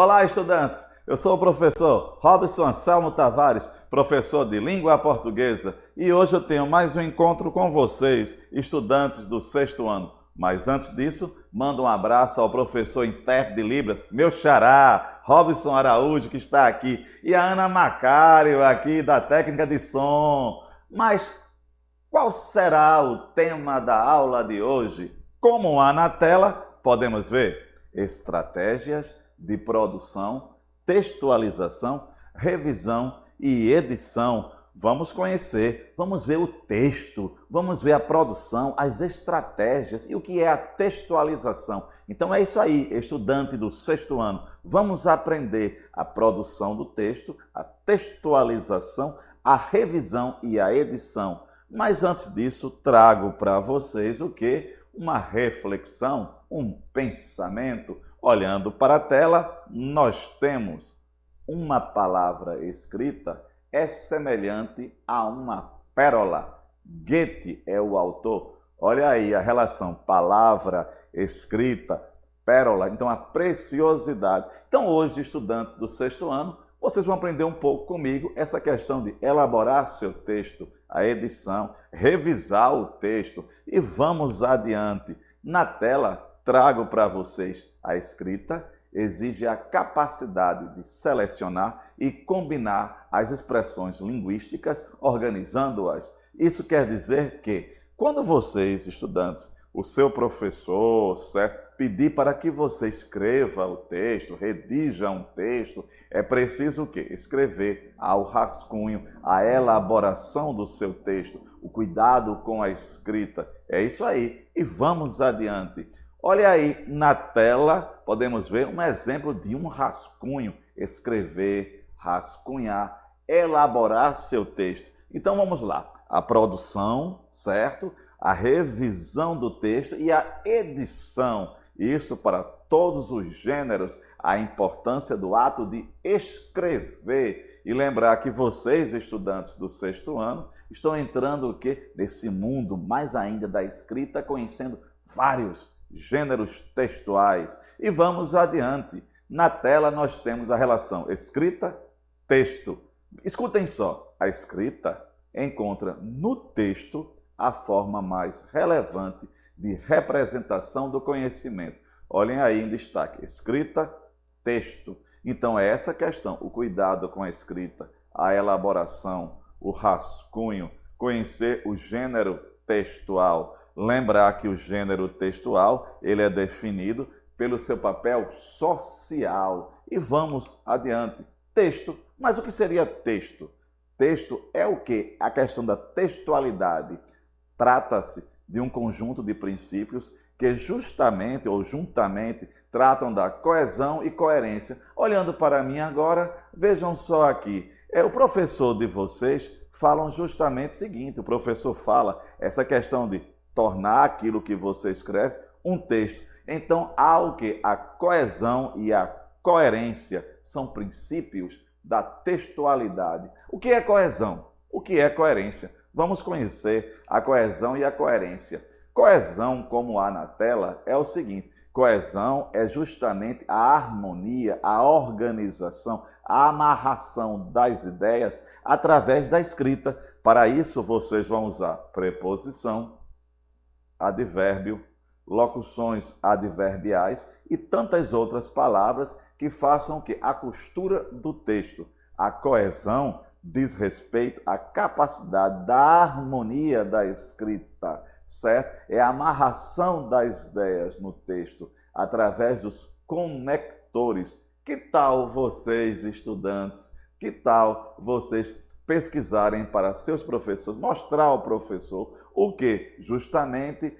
Olá, estudantes! Eu sou o professor Robson Anselmo Tavares, professor de língua portuguesa, e hoje eu tenho mais um encontro com vocês, estudantes do sexto ano. Mas antes disso, mando um abraço ao professor intérprete de Libras, meu xará, Robson Araújo, que está aqui, e a Ana Macário, aqui da técnica de som. Mas qual será o tema da aula de hoje? Como há na tela, podemos ver estratégias de produção, textualização, revisão e edição. Vamos conhecer, vamos ver o texto, vamos ver a produção, as estratégias e o que é a textualização. Então é isso aí, estudante do sexto ano. Vamos aprender a produção do texto, a textualização, a revisão e a edição. Mas antes disso, trago para vocês o quê? Uma reflexão, um pensamento. Olhando para a tela, nós temos uma palavra escrita é semelhante a uma pérola. Goethe é o autor. Olha aí a relação palavra, escrita, pérola. Então, a preciosidade. Então, hoje, estudante do sexto ano, vocês vão aprender um pouco comigo essa questão de elaborar seu texto, a edição, revisar o texto e vamos adiante. Na tela, trago para vocês a escrita, exige a capacidade de selecionar e combinar as expressões linguísticas, organizando-as. Isso quer dizer que, quando vocês, estudantes, o seu professor, certo, pedir para que você escreva o texto, redija um texto, é preciso o quê? Escrever ao rascunho, a elaboração do seu texto, o cuidado com a escrita. É isso aí. E vamos adiante. Olha aí na tela, podemos ver um exemplo de um rascunho. Escrever, rascunhar, elaborar seu texto. Então vamos lá. A produção, certo? A revisão do texto e a edição. Isso para todos os gêneros, a importância do ato de escrever. E lembrar que vocês, estudantes do sexto ano, estão entrando o quê? Nesse mundo mais ainda da escrita, conhecendo vários gêneros textuais. E vamos adiante. Na tela nós temos a relação escrita-texto. Escutem só, a escrita encontra no texto a forma mais relevante de representação do conhecimento. Olhem aí em destaque, escrita, texto. Então é essa questão, o cuidado com a escrita, a elaboração, o rascunho, conhecer o gênero textual. Lembrar que o gênero textual ele é definido pelo seu papel social. E vamos adiante. Texto. Mas o que seria texto? Texto é o quê? A questão da textualidade. Trata-se de um conjunto de princípios que justamente ou juntamente tratam da coesão e coerência. Olhando para mim agora, vejam só aqui. O professor de vocês falam justamente o seguinte, o professor fala essa questão de tornar aquilo que você escreve um texto. Então, há o que? A coesão e a coerência são princípios da textualidade. O que é coesão? O que é coerência? Vamos conhecer a coesão e a coerência. Coesão, como há na tela, é o seguinte: coesão é justamente a harmonia, a organização, a amarração das ideias através da escrita. Para isso, vocês vão usar preposição, advérbio, locuções adverbiais e tantas outras palavras que façam que a costura do texto, a coesão, diz respeito à capacidade da harmonia da escrita, certo? É a amarração das ideias no texto através dos conectores. Que tal vocês, estudantes? Que tal vocês pesquisarem para seus professores, mostrar ao professor o que? Justamente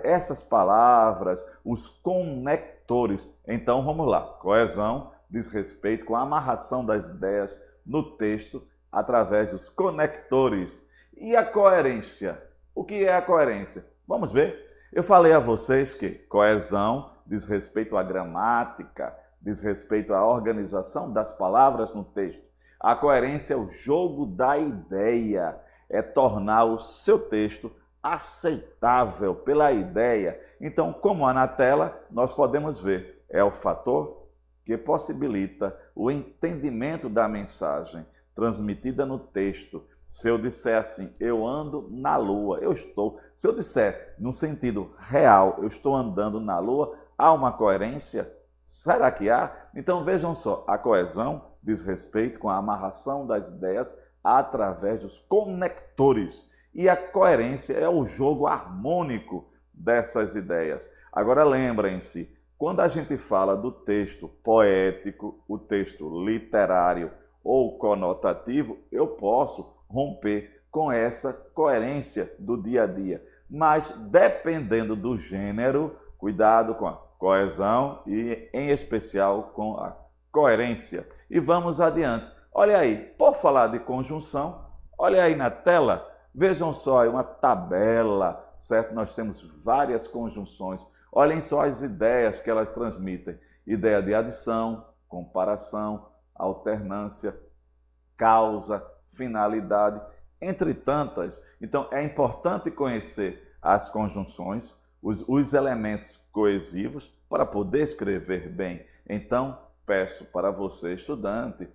essas palavras, os conectores. Então vamos lá. Coesão diz respeito com a amarração das ideias no texto através dos conectores. E a coerência? O que é a coerência? Vamos ver. Eu falei a vocês que coesão diz respeito à gramática, diz respeito à organização das palavras no texto. A coerência é o jogo da ideia, é tornar o seu texto aceitável pela ideia. Então, como há na tela, nós podemos ver, é o fator que possibilita o entendimento da mensagem transmitida no texto. Se eu disser assim, eu ando na lua, eu estou. Se eu disser no sentido real, eu estou andando na lua, há uma coerência? Será que há? Então vejam só, a coesão diz respeito com a amarração das ideias através dos conectores. E a coerência é o jogo harmônico dessas ideias. Agora lembrem-se, quando a gente fala do texto poético, o texto literário ou conotativo, eu posso romper com essa coerência do dia a dia. Mas dependendo do gênero, cuidado com a coesão e, em especial, com a coerência. E vamos adiante. Olha aí, por falar de conjunção, olha aí na tela, vejam só, é uma tabela, certo? Nós temos várias conjunções. Olhem só as ideias que elas transmitem. Ideia de adição, comparação, alternância, causa, finalidade, entre tantas. Então, é importante conhecer as conjunções, os elementos coesivos, para poder escrever bem. Então, peço para você, estudante,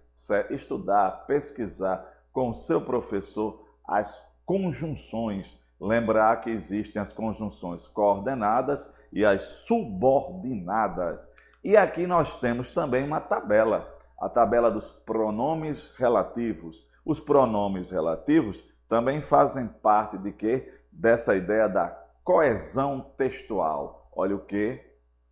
estudar, pesquisar com o seu professor as conjunções. Lembrar que existem as conjunções coordenadas e as subordinadas. E aqui nós temos também uma tabela, a tabela dos pronomes relativos. Os pronomes relativos também fazem parte de quê? Dessa ideia da coesão textual. Olha o que,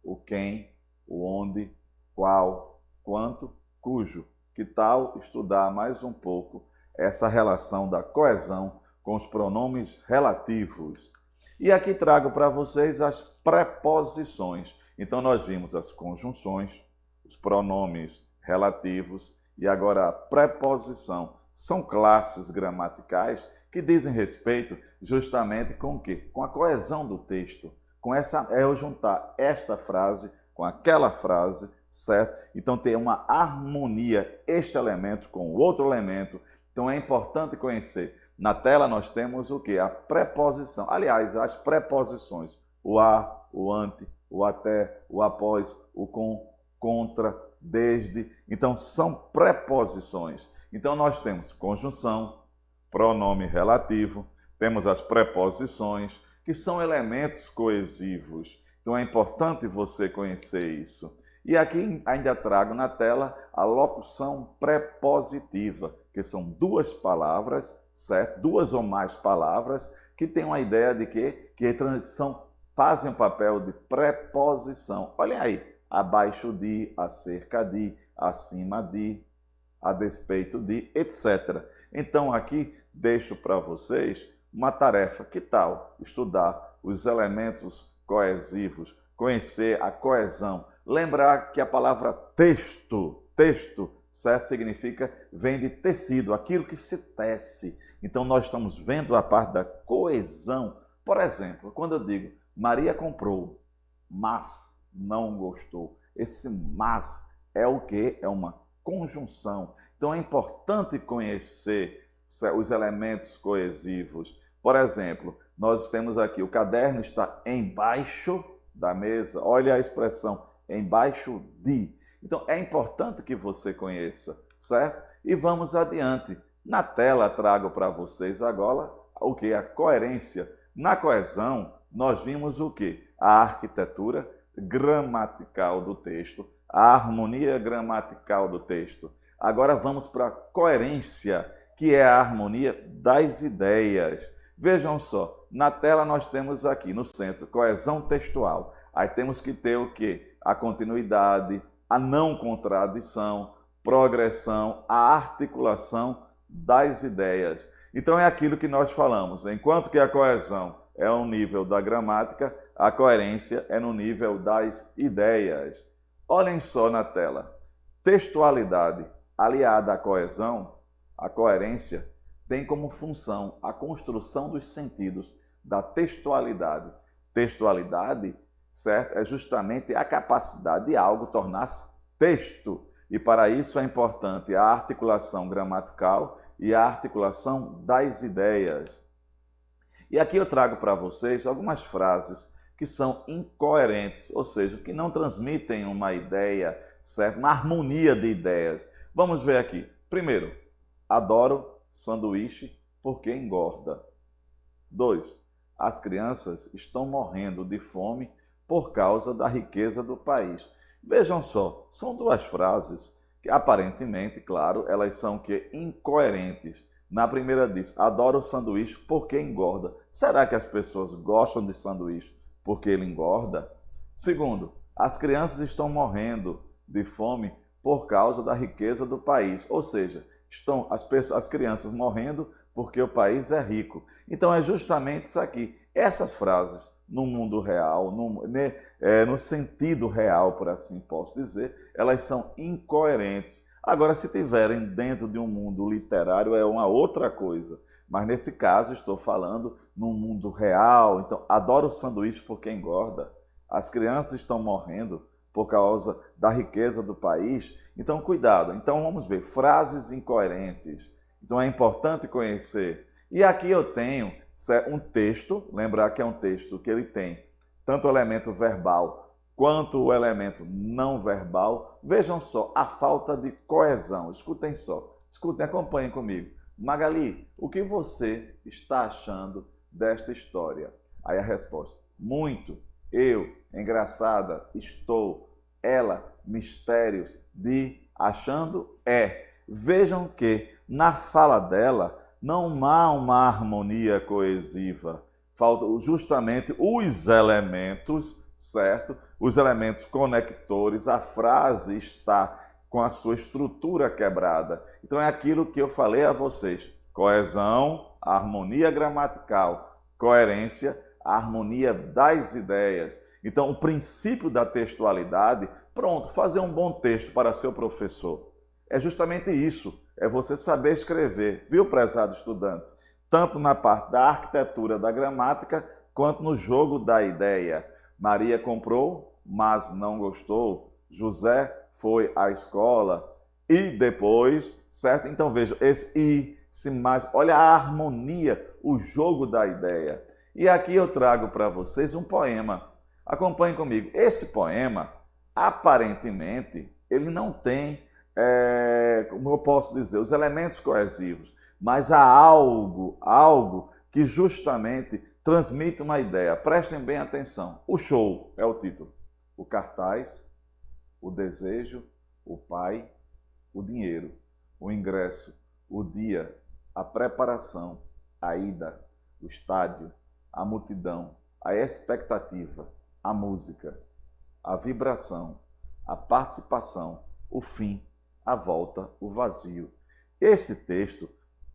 o quem, o onde, qual, quanto, cujo. Que tal estudar mais um pouco essa relação da coesão com os pronomes relativos? E aqui trago para vocês as preposições. Então nós vimos as conjunções, os pronomes relativos e agora a preposição. São classes gramaticais que dizem respeito justamente com o quê? Com a coesão do texto. Com essa, é eu juntar esta frase com aquela frase, certo? Então tem uma harmonia, este elemento com o outro elemento. Então é importante conhecer. Na tela nós temos o quê? A preposição. Aliás, as preposições. O a, o ante, o até, o após, o com, contra, desde. Então são preposições. Então nós temos conjunção, pronome relativo, temos as preposições, que são elementos coesivos. Então é importante você conhecer isso. E aqui ainda trago na tela a locução prepositiva, que são duas palavras, certo? Duas ou mais palavras que têm uma ideia de que fazem o papel de preposição. Olha aí, abaixo de, acerca de, acima de, a despeito de, etc. Então aqui deixo para vocês uma tarefa. Que tal estudar os elementos coesivos, conhecer a coesão? Lembrar que a palavra texto, certo? Significa, vem de tecido, aquilo que se tece. Então nós estamos vendo a parte da coesão. Por exemplo, quando eu digo Maria comprou, mas não gostou. Esse mas é o quê? É uma conjunção. Então é importante conhecer os elementos coesivos. Por exemplo, nós temos aqui, o caderno está embaixo da mesa. Olha a expressão, embaixo de. Então é importante que você conheça, certo? E vamos adiante. Na tela trago para vocês agora o que? A coerência. Na coesão, nós vimos o que? A arquitetura gramatical do texto, a harmonia gramatical do texto. Agora vamos para a coerência, que é a harmonia das ideias. Vejam só, na tela nós temos aqui no centro coesão textual. Aí temos que ter o quê? A continuidade, a não contradição, progressão, a articulação das ideias. Então é aquilo que nós falamos. Enquanto que a coesão é no nível da gramática, a coerência é no nível das ideias. Olhem só na tela. Textualidade aliada à coesão, a coerência, tem como função a construção dos sentidos da textualidade. Textualidade, certo? É justamente a capacidade de algo tornar-se texto. E para isso é importante a articulação gramatical e a articulação das ideias. E aqui eu trago para vocês algumas frases que são incoerentes, ou seja, que não transmitem uma ideia, certo? Uma harmonia de ideias. Vamos ver aqui. Primeiro, adoro sanduíche porque engorda. 2. As crianças estão morrendo de fome por causa da riqueza do país. Vejam só, são duas frases que aparentemente, claro, elas são que incoerentes. Na primeira diz, adoro sanduíche porque engorda. Será que as pessoas gostam de sanduíche porque ele engorda? Segundo, as crianças estão morrendo de fome por causa da riqueza do país. Ou seja, estão as crianças morrendo porque o país é rico. Então é justamente isso aqui. Essas frases, no mundo real, no sentido real, por assim posso dizer, elas são incoerentes. Agora, se tiverem dentro de um mundo literário, é uma outra coisa. Mas nesse caso, estou falando no mundo real. Então, adoro sanduíche porque engorda. As crianças estão morrendo por causa da riqueza do país. Então, cuidado. Então, vamos ver. Frases incoerentes. Então, é importante conhecer. E aqui eu tenho um texto. Lembrar que é um texto que ele tem tanto o elemento verbal quanto o elemento não verbal. Vejam só, a falta de coesão. Escutem só, escutem, acompanhem comigo. Magali, o que você está achando desta história? Aí a resposta, muito, eu, engraçada, estou, ela, mistérios, de, achando, é. Vejam que na fala dela não há uma harmonia coesiva. Faltam justamente os elementos, certo? Os elementos conectores, a frase está com a sua estrutura quebrada. Então é aquilo que eu falei a vocês. Coesão, harmonia gramatical, coerência, a harmonia das ideias. Então o princípio da textualidade, pronto, fazer um bom texto para seu professor. É justamente isso, é você saber escrever, viu, prezado estudante? Tanto na parte da arquitetura da gramática, quanto no jogo da ideia. Maria comprou, mas não gostou. José foi à escola e depois, certo? Então veja, esse e, se mais, olha a harmonia, o jogo da ideia. E aqui eu trago para vocês um poema. Acompanhem comigo. Esse poema, aparentemente, ele não tem, como eu posso dizer, os elementos coesivos, mas há algo que justamente transmite uma ideia. Prestem bem atenção. O show é o título. O cartaz, o desejo, o pai, o dinheiro, o ingresso, o dia, a preparação, a ida, o estádio, a multidão, a expectativa, a música, a vibração, a participação, o fim, a volta, o vazio. Esse texto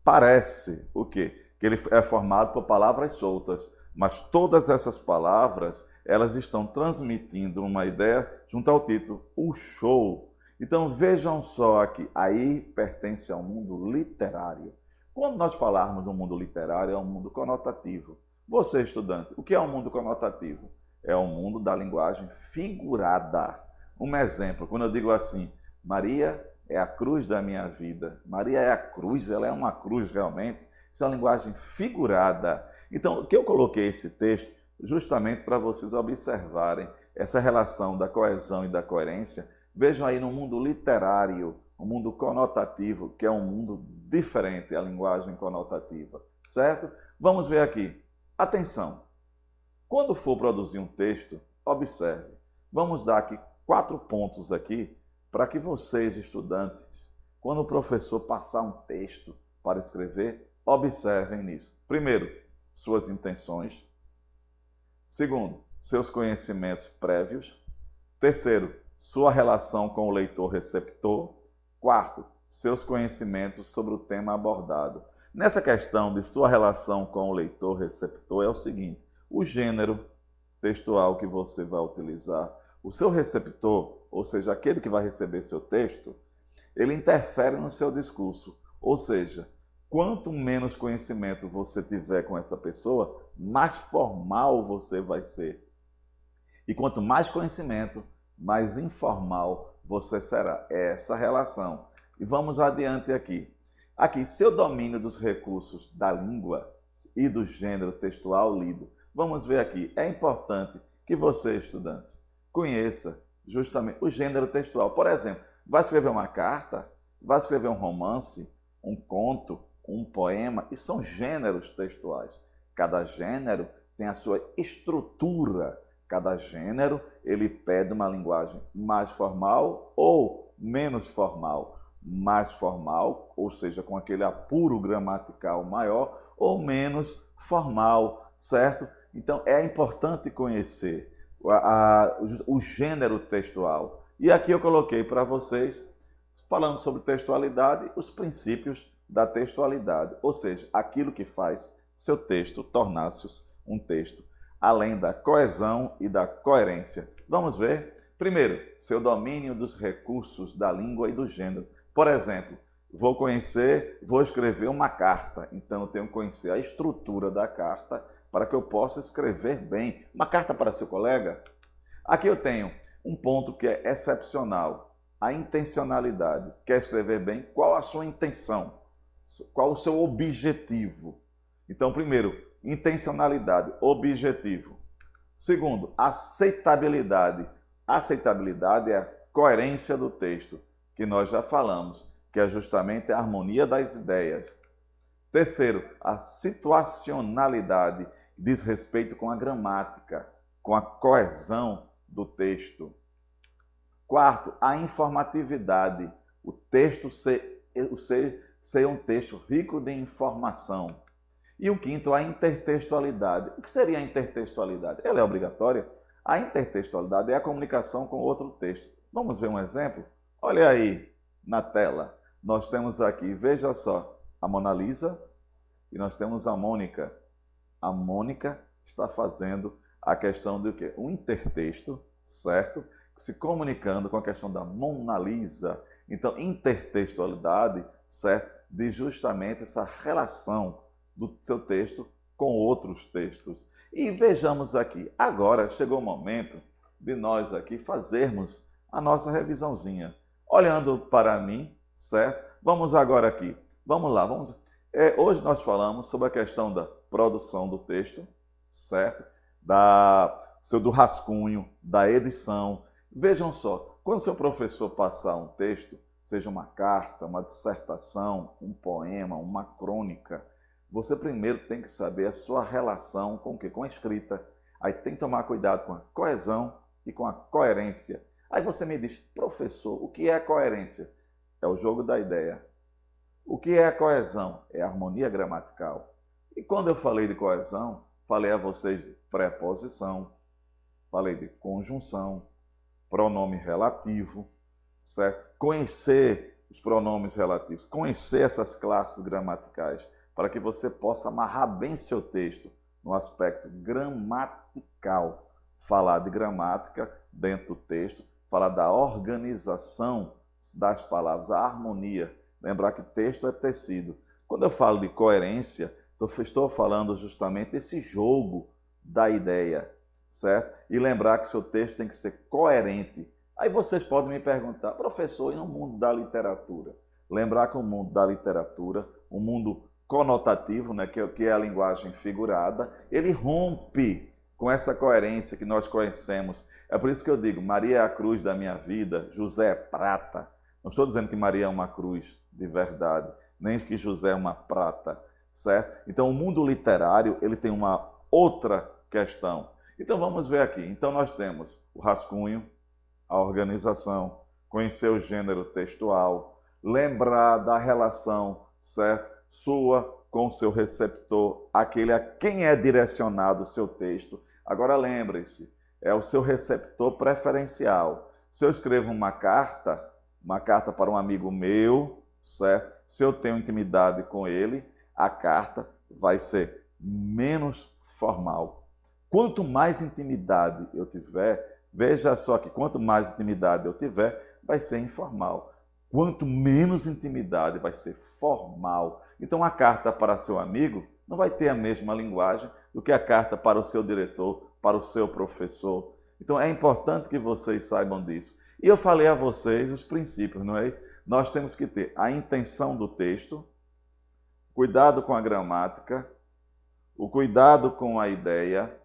parece o quê? Que ele é formado por palavras soltas, mas todas essas palavras, elas estão transmitindo uma ideia junto ao título, o show. Então vejam só aqui, aí pertence ao mundo literário. Quando nós falarmos do mundo literário, é um mundo conotativo. Você, estudante, o que é um mundo conotativo? É um mundo da linguagem figurada. Um exemplo, quando eu digo assim, Maria é a cruz da minha vida. Maria é a cruz, ela é uma cruz realmente. Isso é uma linguagem figurada. Então, o que eu coloquei esse texto justamente para vocês observarem essa relação da coesão e da coerência. Vejam aí no mundo literário, um mundo conotativo, que é um mundo diferente, a linguagem conotativa, certo? Vamos ver aqui. Atenção! Quando for produzir um texto, observe. Vamos dar aqui 4 pontos aqui para que vocês, estudantes, quando o professor passar um texto para escrever, observem nisso. Primeiro, suas intenções. Segundo, seus conhecimentos prévios. Terceiro, sua relação com o leitor-receptor. Quarto, seus conhecimentos sobre o tema abordado. Nessa questão de sua relação com o leitor-receptor é o seguinte, o gênero textual que você vai utilizar, o seu receptor, ou seja, aquele que vai receber seu texto, ele interfere no seu discurso. Ou seja, quanto menos conhecimento você tiver com essa pessoa, mais formal você vai ser. E quanto mais conhecimento, mais informal você será. É essa relação. E vamos adiante aqui. Aqui, seu domínio dos recursos da língua e do gênero textual lido. Vamos ver aqui. É importante que você, estudante, conheça justamente o gênero textual. Por exemplo, vai escrever uma carta, vai escrever um romance, um conto, um poema, e são gêneros textuais. Cada gênero tem a sua estrutura. Cada gênero, ele pede uma linguagem mais formal ou menos formal. Mais formal, ou seja, com aquele apuro gramatical maior, ou menos formal, certo? Então, é importante conhecer o gênero textual. E aqui eu coloquei para vocês, falando sobre textualidade, os princípios da textualidade, ou seja, aquilo que faz seu texto tornar-se um texto, além da coesão e da coerência. Vamos ver? Primeiro, seu domínio dos recursos da língua e do gênero. Por exemplo, vou escrever uma carta, então eu tenho que conhecer a estrutura da carta para que eu possa escrever bem. Uma carta para seu colega? Aqui eu tenho um ponto que é excepcional, a intencionalidade. Quer escrever bem? Qual a sua intenção? Qual o seu objetivo? Então, primeiro, intencionalidade, objetivo. Segundo, aceitabilidade. Aceitabilidade é a coerência do texto, que nós já falamos, que é justamente a harmonia das ideias. Terceiro, a situacionalidade, diz respeito com a gramática, com a coesão do texto. Quarto, a informatividade, o texto ser um texto rico de informação. E o quinto, a intertextualidade. O que seria a intertextualidade? Ela é obrigatória? A intertextualidade é a comunicação com outro texto. Vamos ver um exemplo? Olha aí na tela. Nós temos aqui, veja só, a Mona Lisa e nós temos a Mônica. A Mônica está fazendo a questão do quê? Um intertexto, certo? Se comunicando com a questão da Mona Lisa. Então, intertextualidade, certo? De justamente essa relação do seu texto com outros textos. E vejamos aqui, agora chegou o momento de nós aqui fazermos a nossa revisãozinha. Olhando para mim, certo? Vamos agora aqui, vamos lá, hoje nós falamos sobre a questão da produção do texto, certo? Do rascunho, da edição. Vejam só, quando seu professor passar um texto, seja uma carta, uma dissertação, um poema, uma crônica, você primeiro tem que saber a sua relação com o quê? Com a escrita. Aí tem que tomar cuidado com a coesão e com a coerência. Aí você me diz, professor, o que é a coerência? É o jogo da ideia. O que é a coesão? É a harmonia gramatical. E quando eu falei de coesão, falei a vocês de preposição, falei de conjunção, pronome relativo, certo? Conhecer os pronomes relativos, conhecer essas classes gramaticais, para que você possa amarrar bem seu texto no aspecto gramatical. Falar de gramática dentro do texto, falar da organização das palavras, a harmonia. Lembrar que texto é tecido. Quando eu falo de coerência, eu estou falando justamente desse jogo da ideia, certo? E lembrar que seu texto tem que ser coerente. Aí vocês podem me perguntar, professor, e no mundo da literatura? Lembrar que o mundo da literatura, o mundo conotativo, né, que é a linguagem figurada, ele rompe com essa coerência que nós conhecemos. É por isso que eu digo, Maria é a cruz da minha vida, José é prata. Não estou dizendo que Maria é uma cruz de verdade, nem que José é uma prata, certo? Então, o mundo literário, ele tem uma outra questão. Então, vamos ver aqui. Então, nós temos o rascunho, a organização, conhecer o gênero textual, lembrar da relação, certo? Sua com o seu receptor, aquele a quem é direcionado o seu texto. Agora lembre-se, é o seu receptor preferencial. Se eu escrevo uma carta para um amigo meu, certo? Se eu tenho intimidade com ele, a carta vai ser menos formal. Quanto mais intimidade eu tiver, veja só que quanto mais intimidade eu tiver, vai ser informal. Quanto menos intimidade, vai ser formal. Então, a carta para seu amigo não vai ter a mesma linguagem do que a carta para o seu diretor, para o seu professor. Então, é importante que vocês saibam disso. E eu falei a vocês os princípios, não é? Nós temos que ter a intenção do texto, cuidado com a gramática, o cuidado com a ideia,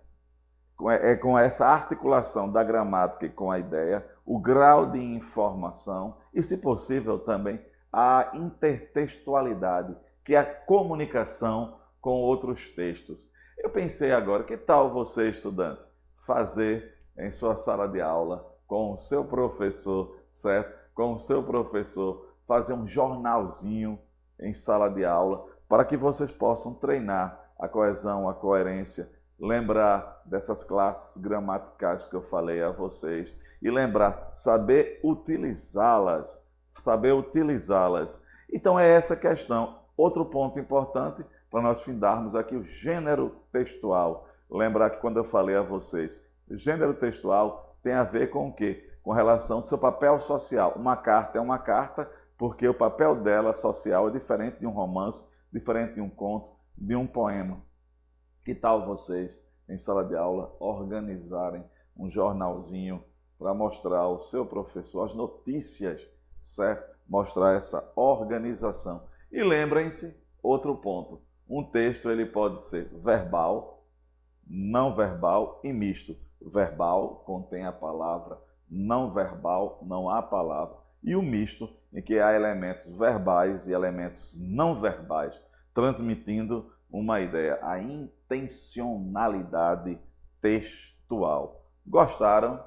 com essa articulação da gramática e com a ideia, o grau de informação e, se possível, também a intertextualidade, que é a comunicação com outros textos. Eu pensei agora, que tal você, estudante, fazer em sua sala de aula, com o seu professor, certo? Com o seu professor, fazer um jornalzinho em sala de aula, para que vocês possam treinar a coesão, a coerência, lembrar dessas classes gramaticais que eu falei a vocês e lembrar, saber utilizá-las, saber utilizá-las. Então é essa questão. Outro ponto importante para nós findarmos aqui o gênero textual. Lembrar que quando eu falei a vocês, gênero textual tem a ver com o quê? Com relação do seu papel social. Uma carta é uma carta porque o papel dela social é diferente de um romance, diferente de um conto, de um poema. Que tal vocês, em sala de aula, organizarem um jornalzinho para mostrar ao seu professor as notícias, certo? Mostrar essa organização. E lembrem-se, outro ponto, um texto ele pode ser verbal, não verbal e misto. Verbal contém a palavra, não verbal não há palavra. E o misto, em que há elementos verbais e elementos não verbais, transmitindo uma ideia, a intencionalidade textual. Gostaram?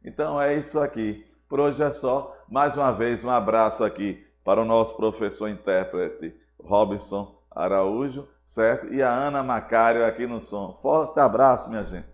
Então é isso aqui. Por hoje é só. Mais uma vez, um abraço aqui para o nosso professor intérprete Robson Araújo, certo? E a Ana Macário aqui no som. Forte abraço, minha gente.